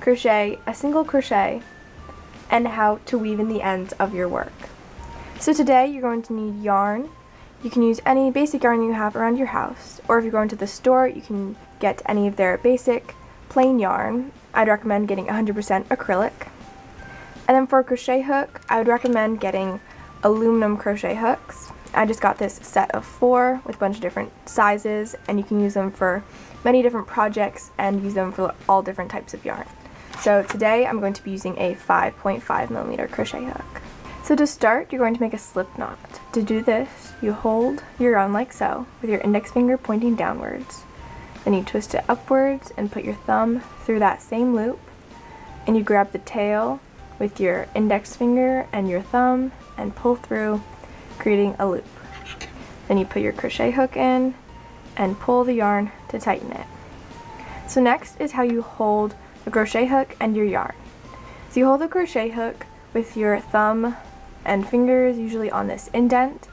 crochet a single crochet and how to weave in the ends of your work. So today you're going to need yarn. You can use any basic yarn you have around your house, or if you're going to the store, you can get any of their basic plain yarn. I'd recommend getting 100% acrylic. And then for a crochet hook, I would recommend getting aluminum crochet hooks. I just got this set of 4 with a bunch of different sizes, and you can use them for many different projects and use them for all different types of yarn. So today I'm going to be using a 5.5mm crochet hook. So to start, you're going to make a slip knot. To do this, you hold your yarn like so, with your index finger pointing downwards. Then you twist it upwards and put your thumb through that same loop, and you grab the tail with your index finger and your thumb and pull through, creating a loop. Then you put your crochet hook in and pull the yarn to tighten it. So next is how you hold the crochet hook and your yarn. So you hold the crochet hook with your thumb and fingers, usually on this indent,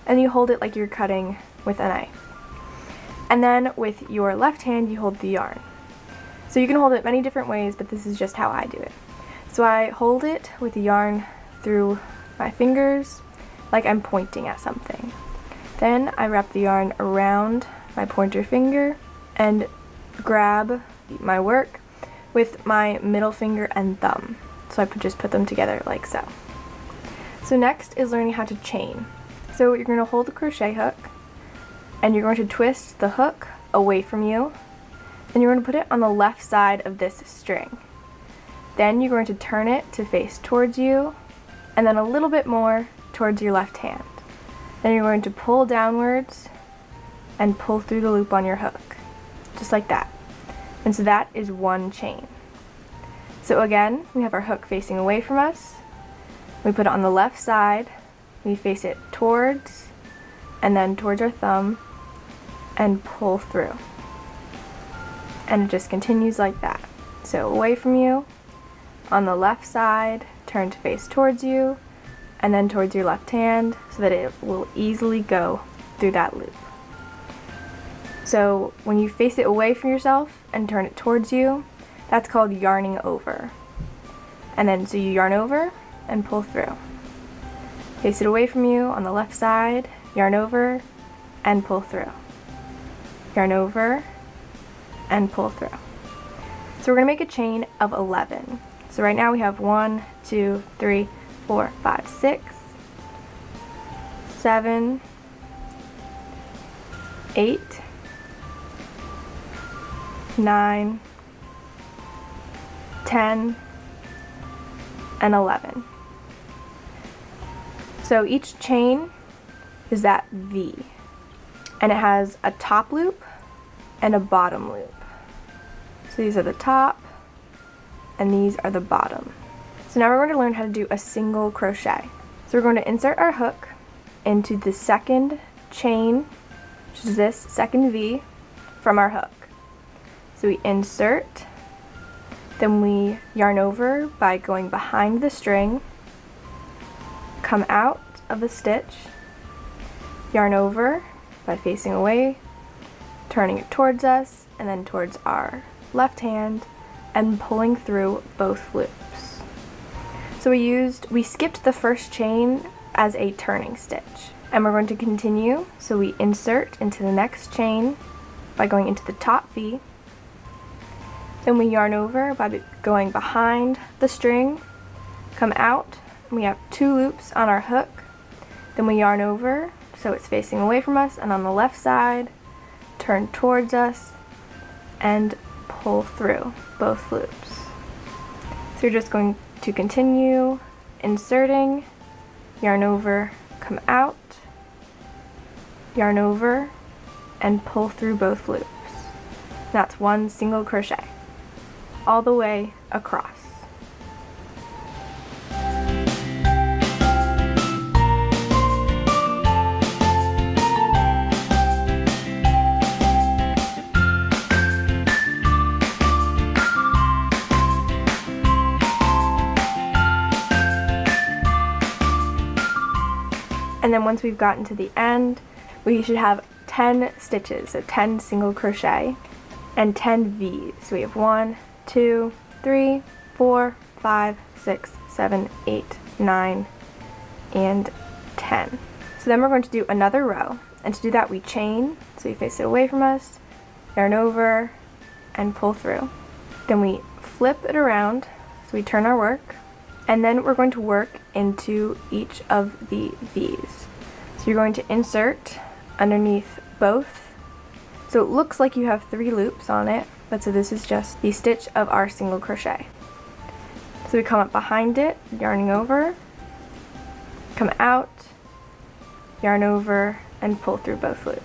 and you hold it like you're cutting with a knife. And then with your left hand, you hold the yarn. So you can hold it many different ways, but this is just how I do it. So I hold it with the yarn through my fingers like I'm pointing at something. Then I wrap the yarn around my pointer finger and grab my work with my middle finger and thumb. So I just put them together like so. So next is learning how to chain. So you're going to hold the crochet hook and you're going to twist the hook away from you. Then you're going to put it on the left side of this string. Then you're going to turn it to face towards you, and then a little bit more towards your left hand. Then you're going to pull downwards and pull through the loop on your hook, just like that. And so that is one chain. So again, we have our hook facing away from us. We put it on the left side, we face it towards, and then towards our thumb, and pull through. And it just continues like that. So away from you, on the left side, turn to face towards you, and then towards your left hand so that it will easily go through that loop. So when you face it away from yourself and turn it towards you, that's called yarning over. And then so you yarn over and pull through. Face it away from you on the left side, yarn over and pull through. Yarn over and pull through. So we're going to make a chain of 11. So right now we have 1, 2, 3, 4, 5, 6, 7, 8, 9, 10, and 11. So each chain is that V, and it has a top loop and a bottom loop. So these are the top, and these are the bottom. So now we're going to learn how to do a single crochet. So we're going to insert our hook into the second chain, which is this second V from our hook. So we insert, then we yarn over by going behind the string, come out of the stitch, yarn over by facing away, turning it towards us, and then towards our left hand, and pulling through both loops. So we skipped the first chain as a turning stitch, and we're going to continue. So we insert into the next chain by going into the top V, then we yarn over by going behind the string, come out, and we have 2 loops on our hook, then we yarn over so it's facing away from us and on the left side, turn towards us, and pull through both loops. So you're just going to continue inserting, yarn over, come out, yarn over, and pull through both loops. That's one single crochet all the way across. And then once we've gotten to the end, we should have 10 stitches, so 10 single crochet and 10 V's. So we have 1, 2, 3, 4, 5, 6, 7, 8, 9, and 10. So then we're going to do another row, and to do that we chain, so we face it away from us, yarn over, and pull through. Then we flip it around, so we turn our work, and then we're going to work into each of the V's. So you're going to insert underneath both. So it looks like you have 3 loops on it, but so this is just the stitch of our single crochet. So we come up behind it, yarning over, come out, yarn over, and pull through both loops.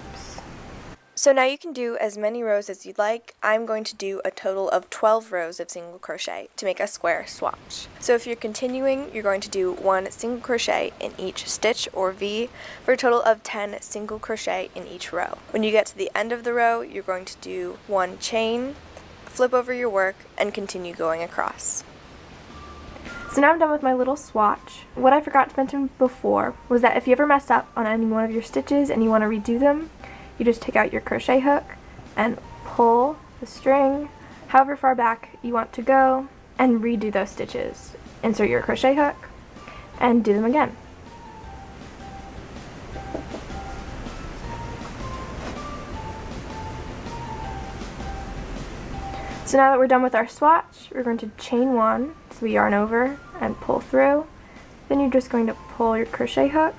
So now you can do as many rows as you'd like. I'm going to do a total of 12 rows of single crochet to make a square swatch. So if you're continuing, you're going to do 1 single crochet in each stitch or V for a total of 10 single crochet in each row. When you get to the end of the row, you're going to do 1 chain, flip over your work, and continue going across. So now I'm done with my little swatch. What I forgot to mention before was that if you ever messed up on any one of your stitches and you want to redo them, you just take out your crochet hook and pull the string however far back you want to go and redo those stitches. Insert your crochet hook and do them again. So now that we're done with our swatch, we're going to chain 1, so we yarn over and pull through. Then you're just going to pull your crochet hook,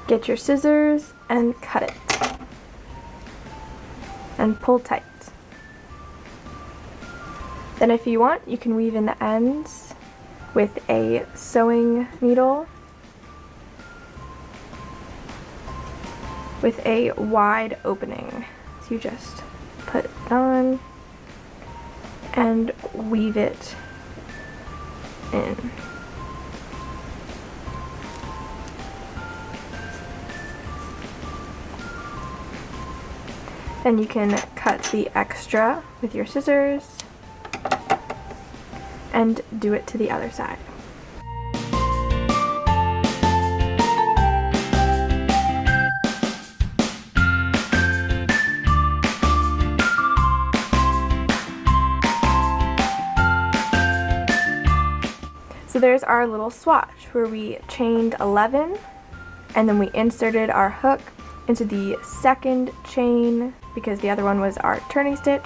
get your scissors, and cut it. And pull tight. Then if you want, you can weave in the ends with a sewing needle with a wide opening. So you just put it on and weave it in. Then you can cut the extra with your scissors and do it to the other side. So there's our little swatch where we chained 11 and then we inserted our hook into the second chain because the other one was our turning stitch,